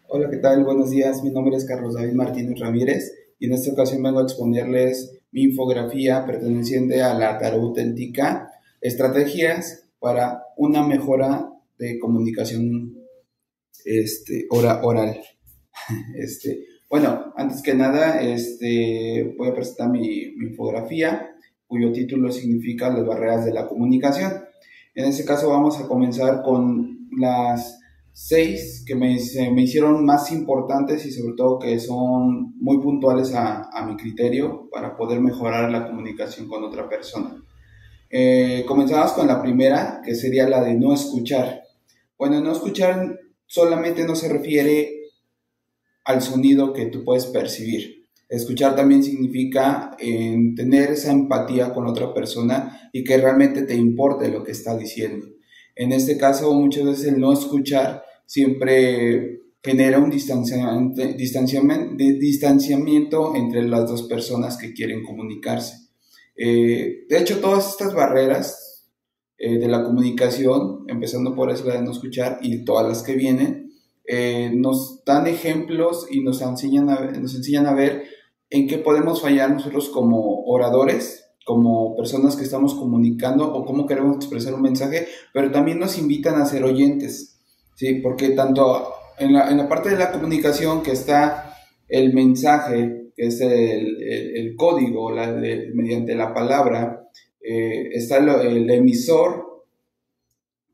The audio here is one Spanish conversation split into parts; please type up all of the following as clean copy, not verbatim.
Hola, ¿qué tal? Buenos días. Mi nombre es Carlos David Martínez Ramírez y en esta ocasión vengo a exponerles mi infografía perteneciente a la Tarot Auténtica, estrategias para una mejora de comunicación oral. Antes que nada, voy a presentar mi infografía, cuyo título significa Las barreras de la comunicación. En este caso vamos a comenzar con las 6 que se me hicieron más importantes y sobre todo que son muy puntuales a mi criterio para poder mejorar la comunicación con otra persona. Comenzamos con la primera, que sería la de no escuchar. Bueno, no escuchar solamente no se refiere al sonido que tú puedes percibir. Escuchar también significa tener esa empatía con otra persona y que realmente te importe lo que está diciendo. En este caso, muchas veces el no escuchar siempre genera un distanciamiento entre las dos personas que quieren comunicarse. De hecho, todas estas barreras de la comunicación, empezando por esa de no escuchar y todas las que vienen, nos dan ejemplos y nos enseñan a ver en qué podemos fallar nosotros como oradores, como personas que estamos comunicando o cómo queremos expresar un mensaje, pero también nos invitan a ser oyentes, ¿sí? Porque tanto en la parte de la comunicación que está el mensaje, que es el código mediante la palabra, está el emisor,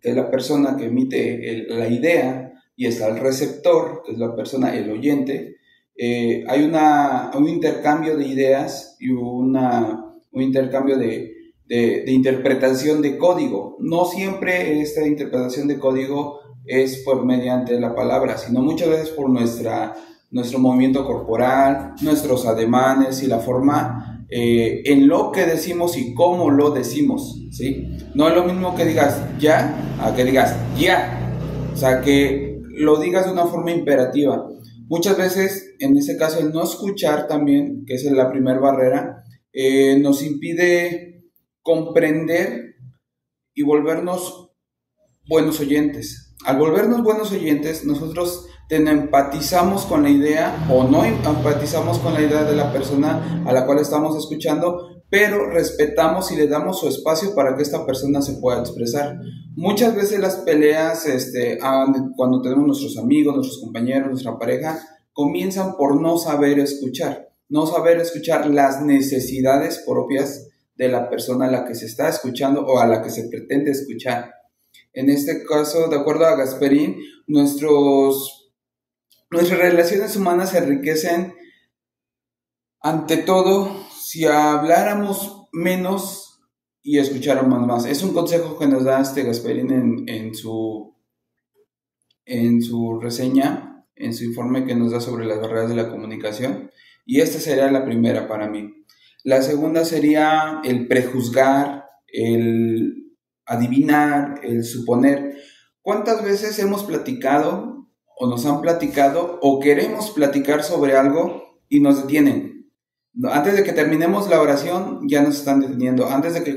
que es la persona que emite la idea, y está el receptor, que es la persona, el oyente. Hay un intercambio de ideas y un intercambio de interpretación de código. No siempre esta interpretación de código es por mediante la palabra, sino muchas veces por nuestro movimiento corporal, nuestros ademanes y la forma en lo que decimos y cómo lo decimos, ¿sí? No es lo mismo que digas ya a que digas ya. O sea, que lo digas de una forma imperativa. Muchas veces, en ese caso, el no escuchar también, que es la primera barrera, nos impide comprender y volvernos buenos oyentes. Al volvernos buenos oyentes, nosotros empatizamos con la idea o no empatizamos con la idea de la persona a la cual estamos escuchando, pero respetamos y le damos su espacio para que esta persona se pueda expresar. Muchas veces las peleas, cuando tenemos nuestros amigos, nuestros compañeros, nuestra pareja, comienzan por no saber escuchar las necesidades propias de la persona a la que se está escuchando o a la que se pretende escuchar. En este caso, de acuerdo a Gasperín, nuestras relaciones humanas se enriquecen ante todo si habláramos menos y escucháramos más. Es un consejo que nos da Gasperín en su reseña, en su informe que nos da sobre las barreras de la comunicación. Y esta sería la primera para mí. La segunda sería el prejuzgar, el adivinar, el suponer. ¿Cuántas veces hemos platicado o nos han platicado o queremos platicar sobre algo y nos detienen? Antes de que terminemos la oración ya nos están deteniendo. Antes de que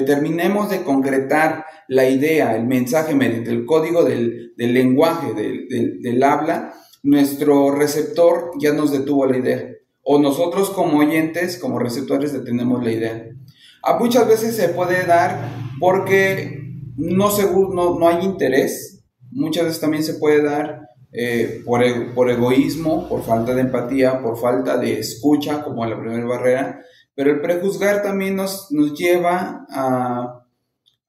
terminemos de concretar la idea, el mensaje mediante el código del lenguaje, del habla, nuestro receptor ya nos detuvo la idea. O nosotros como oyentes, como receptores, detenemos la idea. Muchas veces se puede dar porque no hay interés. Muchas veces también se puede dar por egoísmo, por falta de empatía, por falta de escucha, como la primera barrera. Pero el prejuzgar también nos lleva a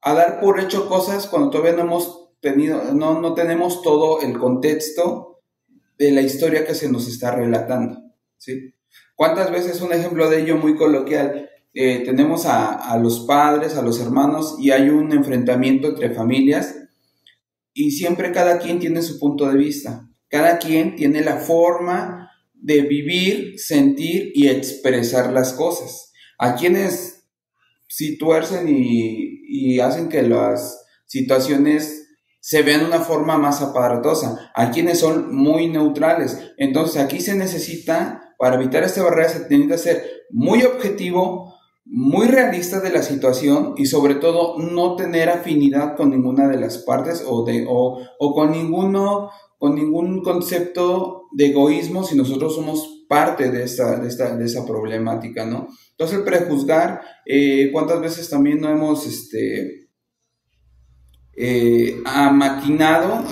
dar por hecho cosas cuando todavía no tenemos todo el contexto de la historia que se nos está relatando, ¿sí? ¿Cuántas veces, un ejemplo de ello muy coloquial, tenemos a los padres, a los hermanos, y hay un enfrentamiento entre familias y siempre cada quien tiene su punto de vista, cada quien tiene la forma de vivir, sentir y expresar las cosas? A quienes sí tuercen y hacen que las situaciones se vean de una forma más aparatosa, a quienes son muy neutrales. Entonces aquí se necesita, para evitar esta barrera, se tiene que ser muy objetivo, muy realista de la situación y sobre todo no tener afinidad con ninguna de las partes o con ningún concepto de egoísmo si nosotros somos parte de esa problemática, ¿no? Entonces el prejuzgar, ¿cuántas veces también no hemos ha maquinado?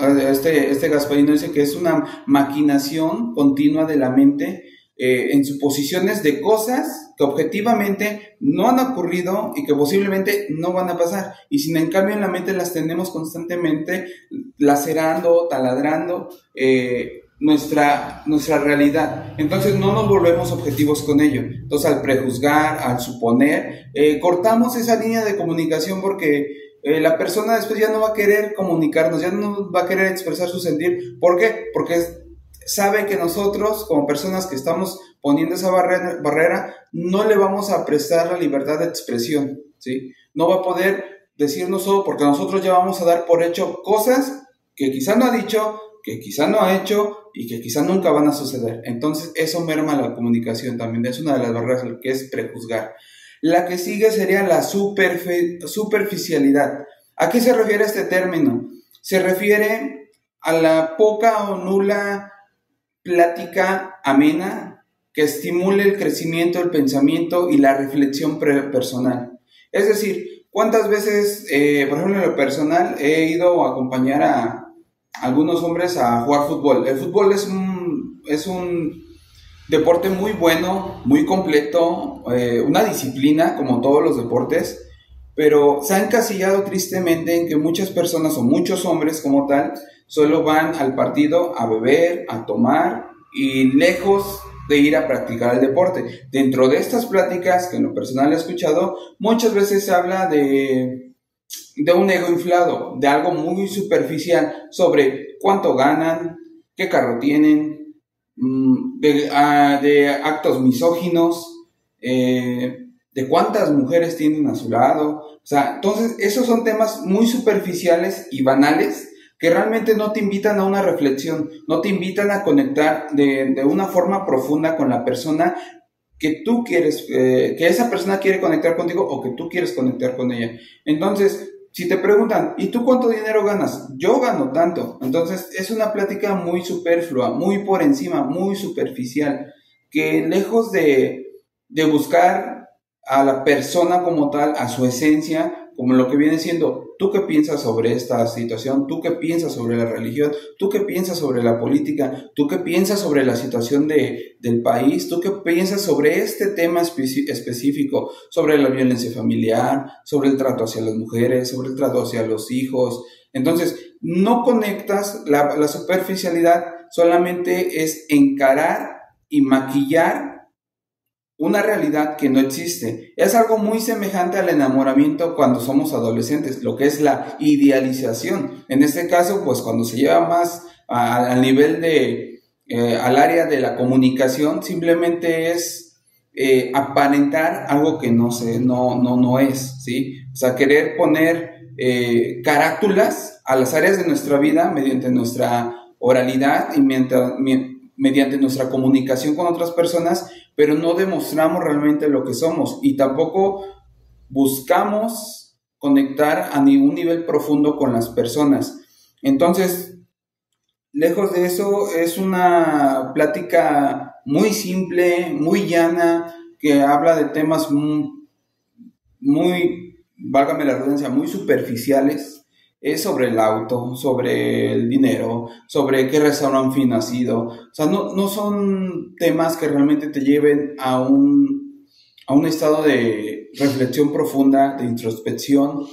Gasparino dice que es una maquinación continua de la mente en suposiciones de cosas que objetivamente no han ocurrido y que posiblemente no van a pasar, y sin en cambio en la mente las tenemos constantemente lacerando, taladrando nuestra realidad. Entonces no nos volvemos objetivos con ello. Entonces al prejuzgar, al suponer, cortamos esa línea de comunicación porque la persona después ya no va a querer comunicarnos, ya no va a querer expresar su sentir. ¿Por qué? Porque sabe que nosotros, como personas que estamos poniendo esa barrera, no le vamos a prestar la libertad de expresión, ¿sí? No va a poder decirnos todo porque nosotros ya vamos a dar por hecho cosas que quizá no ha dicho, que quizá no ha hecho y que quizá nunca van a suceder. Entonces eso merma la comunicación también, es una de las barreras que es prejuzgar. La que sigue sería la superficialidad. ¿A qué se refiere este término? Se refiere a la poca o nula plática amena que estimule el crecimiento del pensamiento y la reflexión personal. Es decir, ¿cuántas veces, por ejemplo, en lo personal, he ido a acompañar a algunos hombres a jugar fútbol? El fútbol es un deporte muy bueno, muy completo, una disciplina como todos los deportes, pero se ha encasillado tristemente en que muchas personas o muchos hombres como tal solo van al partido a beber, a tomar y lejos de ir a practicar el deporte. Dentro de estas pláticas que en lo personal he escuchado, muchas veces se habla de un ego inflado, de algo muy superficial sobre cuánto ganan, qué carro tienen, de actos misóginos, de cuántas mujeres tienen a su lado. O sea, entonces esos son temas muy superficiales y banales que realmente no te invitan a una reflexión, no te invitan a conectar de una forma profunda con la persona que tú quieres, que esa persona quiere conectar contigo o que tú quieres conectar con ella. Entonces, si te preguntan, ¿y tú cuánto dinero ganas? Yo gano tanto. Entonces, es una plática muy superflua, muy por encima, muy superficial, que lejos de buscar a la persona como tal, a su esencia, como lo que viene siendo, ¿tú qué piensas sobre esta situación? ¿Tú qué piensas sobre la religión? ¿Tú qué piensas sobre la política? ¿Tú qué piensas sobre la situación del país? ¿Tú qué piensas sobre este tema específico? Sobre la violencia familiar, sobre el trato hacia las mujeres, sobre el trato hacia los hijos. Entonces, no conectas, la superficialidad solamente es encarar y maquillar una realidad que no existe. Es algo muy semejante al enamoramiento cuando somos adolescentes, lo que es la idealización. En este caso, pues cuando se lleva más al nivel al área de la comunicación, simplemente es aparentar algo que no es, ¿sí? O sea, querer poner carátulas a las áreas de nuestra vida mediante nuestra oralidad y mediante nuestra comunicación con otras personas, pero no demostramos realmente lo que somos y tampoco buscamos conectar a ningún nivel profundo con las personas. Entonces, lejos de eso, es una plática muy simple, muy llana, que habla de temas muy, válgame la redundancia, muy superficiales. Es sobre el auto, sobre el dinero, sobre qué restaurante fin ha sido. O sea, no son temas que realmente te lleven a un estado de reflexión profunda, de introspección,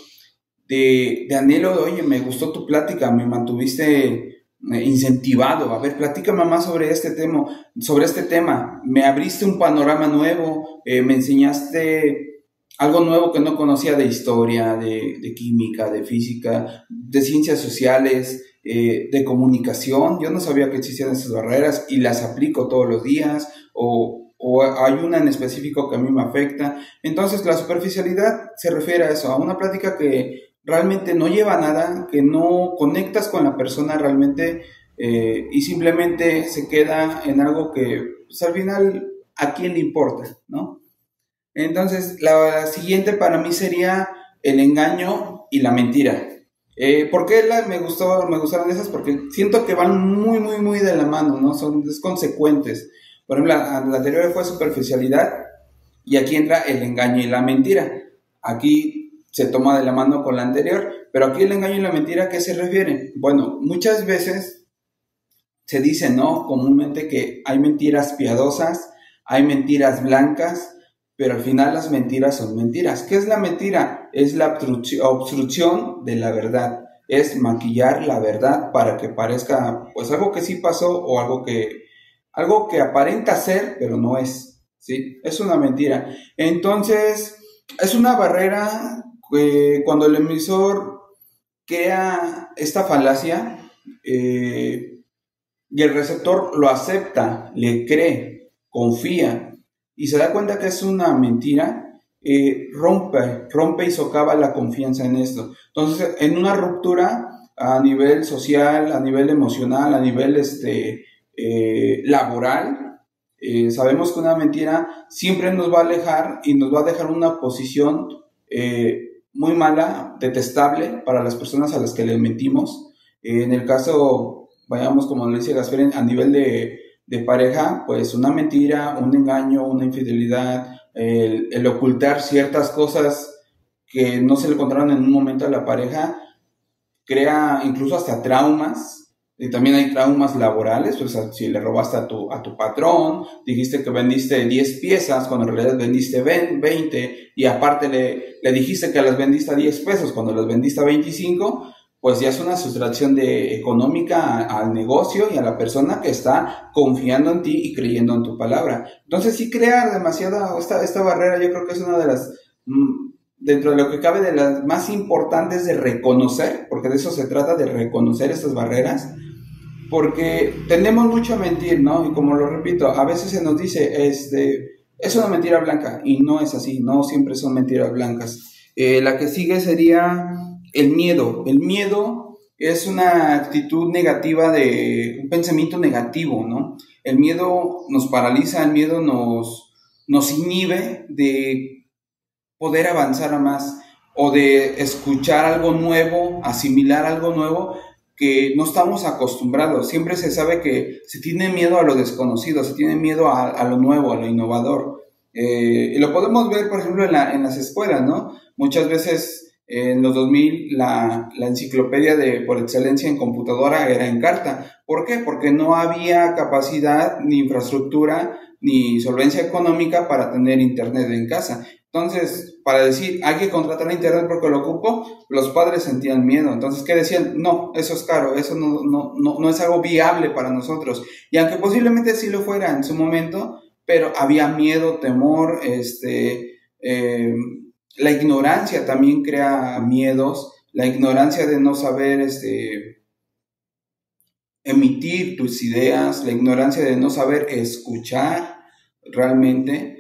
de anhelo de, oye, me gustó tu plática, me mantuviste incentivado. A ver, platícame más sobre este tema. Me abriste un panorama nuevo, me enseñaste algo nuevo que no conocía de historia, de química, de física, de ciencias sociales, de comunicación. Yo no sabía que existían esas barreras y las aplico todos los días, o hay una en específico que a mí me afecta. Entonces, la superficialidad se refiere a eso, a una plática que realmente no lleva a nada, que no conectas con la persona realmente, y simplemente se queda en algo que, pues, al final, ¿a quién le importa, no? Entonces, la siguiente para mí sería el engaño y la mentira. ¿Por qué me gustaron esas? Porque siento que van muy, muy, muy de la mano, ¿no? Es consecuentes. Por ejemplo, la anterior fue superficialidad y aquí entra el engaño y la mentira. Aquí se toma de la mano con la anterior, pero aquí el engaño y la mentira, ¿a qué se refiere? Bueno, muchas veces se dice, ¿no? Comúnmente que hay mentiras piadosas, hay mentiras blancas, pero al final las mentiras son mentiras. ¿Qué es la mentira? Es la obstrucción de la verdad. Es maquillar la verdad para que parezca, pues, algo que sí pasó o algo que aparenta ser, pero no es, ¿sí? Es una mentira. Entonces, es una barrera que cuando el emisor crea esta falacia, y el receptor lo acepta, le cree, confía y se da cuenta que es una mentira, rompe y socava la confianza en esto. Entonces, en una ruptura a nivel social, a nivel emocional, a nivel laboral, sabemos que una mentira siempre nos va a alejar y nos va a dejar una posición muy mala, detestable para las personas a las que le mentimos. En el caso, vayamos como le dice Gasper, a nivel de pareja, pues una mentira, un engaño, una infidelidad, el ocultar ciertas cosas que no se le contaron en un momento a la pareja, crea incluso hasta traumas. Y también hay traumas laborales, pues si le robaste a tu patrón, dijiste que vendiste 10 piezas cuando en realidad vendiste 20 y aparte le dijiste que las vendiste a 10 pesos cuando las vendiste a 25, pues ya es una sustracción económica al negocio y a la persona que está confiando en ti y creyendo en tu palabra. Entonces sí crea demasiada esta barrera, yo creo que es una de las... dentro de lo que cabe, de las más importantes de reconocer, porque de eso se trata, de reconocer estas barreras, porque tendemos mucho a mentir, ¿no? Y como lo repito, a veces se nos dice, es una mentira blanca, y no es así, no siempre son mentiras blancas. La que sigue sería el miedo. El miedo es una actitud negativa, un pensamiento negativo, ¿no? El miedo nos paraliza, el miedo nos inhibe de poder avanzar a más o de escuchar algo nuevo, asimilar algo nuevo que no estamos acostumbrados. Siempre se sabe que se tiene miedo a lo desconocido, se tiene miedo a lo nuevo, a lo innovador. Y lo podemos ver, por ejemplo, en las escuelas, ¿no? Muchas veces en los 2000 la enciclopedia por excelencia en computadora era en carta. ¿Por qué? Porque no había capacidad, ni infraestructura, ni solvencia económica para tener internet en casa. Entonces, para decir, hay que contratar internet porque lo ocupo, los padres sentían miedo. Entonces, ¿qué decían? No, eso es caro, eso no es algo viable para nosotros. Y aunque posiblemente sí lo fuera en su momento, pero había miedo, temor, la ignorancia también crea miedos, la ignorancia de no saber emitir tus ideas, la ignorancia de no saber escuchar realmente,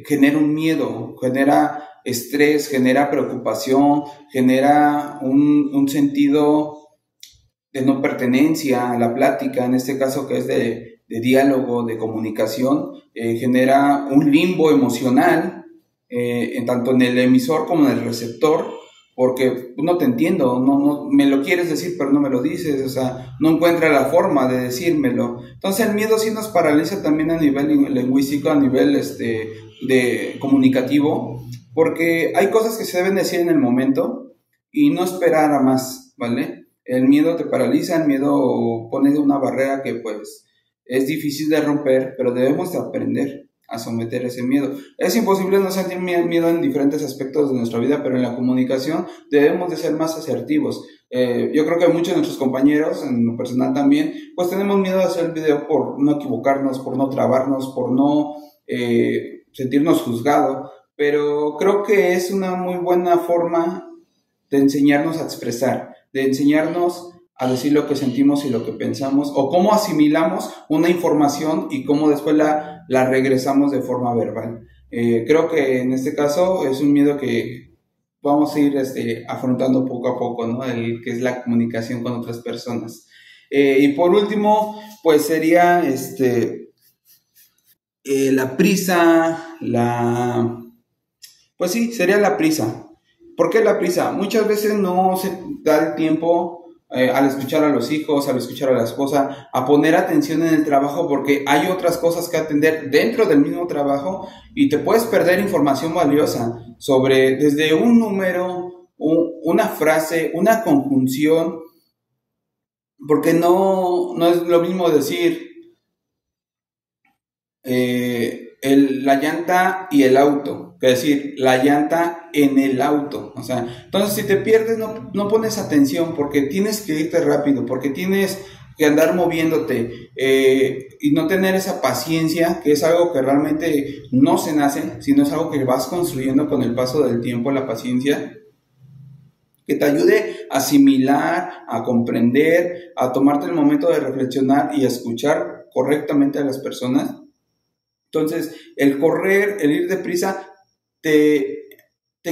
genera un miedo, genera estrés, genera preocupación, genera un sentido de no pertenencia a la plática, en este caso que es de diálogo, de comunicación, genera un limbo emocional, tanto en el emisor como en el receptor, porque no te entiendo, no me lo quieres decir pero no me lo dices, o sea, no encuentra la forma de decírmelo. Entonces el miedo sí nos paraliza también a nivel lingüístico, a nivel de comunicativo, porque hay cosas que se deben decir en el momento y no esperar a más, ¿vale? El miedo te paraliza, el miedo pone una barrera que pues es difícil de romper, pero debemos de aprender a someter ese miedo. Es imposible no sentir miedo en diferentes aspectos de nuestra vida, pero en la comunicación debemos de ser más asertivos. Yo creo que muchos de nuestros compañeros, en lo personal también, pues tenemos miedo de hacer el video por no equivocarnos, por no trabarnos, por no sentirnos juzgados, pero creo que es una muy buena forma de enseñarnos a expresar, de enseñarnos a decir lo que sentimos y lo que pensamos, o cómo asimilamos una información y cómo después la regresamos de forma verbal. Creo que en este caso es un miedo que vamos a ir afrontando poco a poco, ¿no? Que es la comunicación con otras personas. Y por último, pues sería La prisa, pues sí, sería la prisa. ¿Por qué la prisa? Muchas veces no se da el tiempo al escuchar a los hijos, al escuchar a la esposa, a poner atención en el trabajo porque hay otras cosas que atender dentro del mismo trabajo y te puedes perder información valiosa sobre desde un número, una frase, una conjunción, porque no es lo mismo decir la llanta y el auto, que decir la llanta en el auto. O sea, entonces si te pierdes no pones atención porque tienes que irte rápido, porque tienes que andar moviéndote y no tener esa paciencia, que es algo que realmente no se nace, sino es algo que vas construyendo con el paso del tiempo, la paciencia, que te ayude a asimilar, a comprender, a tomarte el momento de reflexionar y a escuchar correctamente a las personas. Entonces, el correr, el ir deprisa, te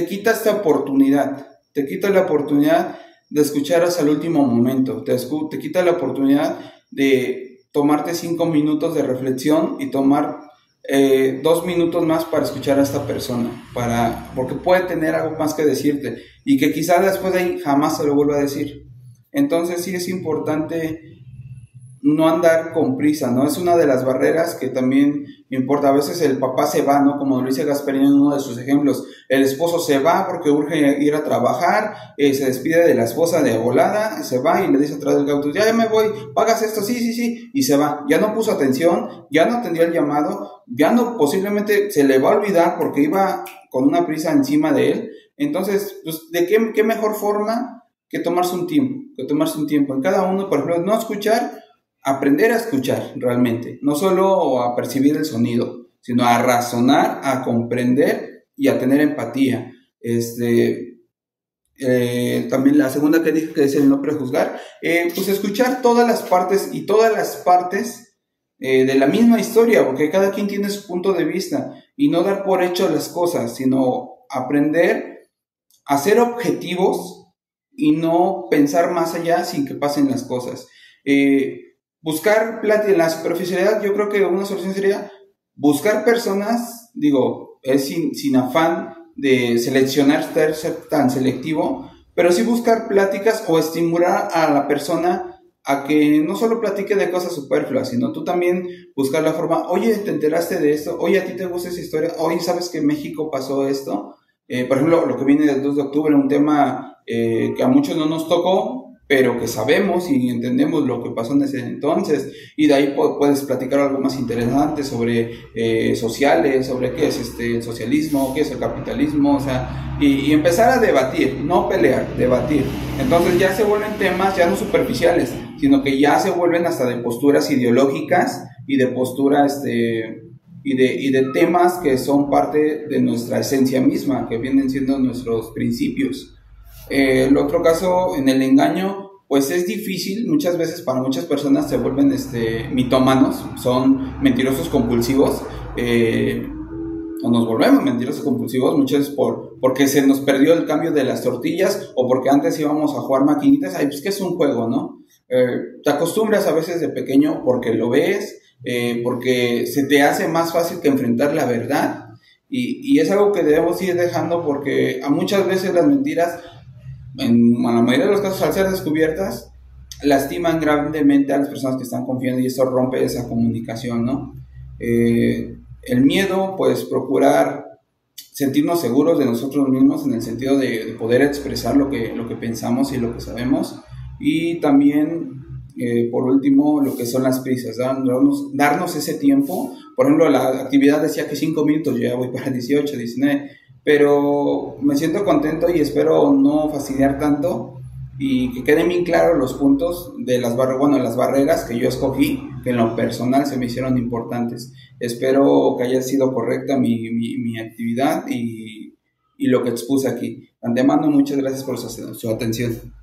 quita esta oportunidad, te quita la oportunidad de escuchar hasta el último momento, te quita la oportunidad de tomarte 5 minutos de reflexión y tomar 2 minutos más para escuchar a esta persona, porque puede tener algo más que decirte y que quizás después de ahí jamás se lo vuelva a decir. Entonces sí es importante no andar con prisa, ¿no? Es una de las barreras que también importa. A veces el papá se va, ¿no? Como lo dice Gasparín en uno de sus ejemplos. El esposo se va porque urge ir a trabajar, se despide de la esposa de volada, se va y le dice atrás del auto, ya me voy, pagas esto, sí, y se va. Ya no puso atención, ya no atendió el llamado, ya no, posiblemente se le va a olvidar porque iba con una prisa encima de él. Entonces, pues, ¿de qué mejor forma que tomarse un tiempo? En cada uno, por ejemplo, no escuchar, aprender a escuchar realmente, no solo a percibir el sonido, sino a razonar, a comprender y a tener empatía. También la segunda que dije, que es el no prejuzgar, pues escuchar todas las partes de la misma historia, porque cada quien tiene su punto de vista, y no dar por hecho las cosas, sino aprender a ser objetivos y no pensar más allá sin que pasen las cosas. Buscar en la superficialidad, yo creo que una solución sería buscar personas, es sin afán de seleccionar, ser tan selectivo, pero sí buscar pláticas o estimular a la persona a que no solo platique de cosas superfluas, sino tú también buscar la forma, oye, ¿te enteraste de esto? Oye, ¿a ti te gusta esa historia? Oye, ¿sabes que en México pasó esto? Por ejemplo, lo que viene del 2 de octubre, un tema que a muchos no nos tocó, pero que sabemos y entendemos lo que pasó en ese entonces, y de ahí puedes platicar algo más interesante sobre sociales, sobre qué es el socialismo, qué es el capitalismo, o sea, y empezar a debatir, no pelear, debatir. Entonces ya se vuelven temas ya no superficiales, sino que ya se vuelven hasta de posturas ideológicas y de posturas y de temas que son parte de nuestra esencia misma, que vienen siendo nuestros principios. El otro caso, en el engaño, pues es difícil, muchas veces para muchas personas se vuelven mitómanos, son mentirosos compulsivos, o nos volvemos mentirosos compulsivos, muchas veces porque se nos perdió el cambio de las tortillas, o porque antes íbamos a jugar maquinitas, pues que es un juego, ¿no? Te acostumbras a veces de pequeño porque lo ves, porque se te hace más fácil que enfrentar la verdad, y es algo que debemos ir dejando porque a muchas veces las mentiras, en la mayoría de los casos, al ser descubiertas, lastiman gravemente a las personas que están confiando y eso rompe esa comunicación, ¿no? El miedo, pues procurar sentirnos seguros de nosotros mismos en el sentido de poder expresar lo que pensamos y lo que sabemos, y también por último lo que son las prisas, darnos ese tiempo. Por ejemplo, la actividad decía que 5 minutos, yo ya voy para 18, 19, pero me siento contento y espero no fastidiar tanto y que queden bien claros los puntos de las barreras que yo escogí, que en lo personal se me hicieron importantes. Espero que haya sido correcta mi actividad y lo que expuse aquí. De antemano, muchas gracias por su atención.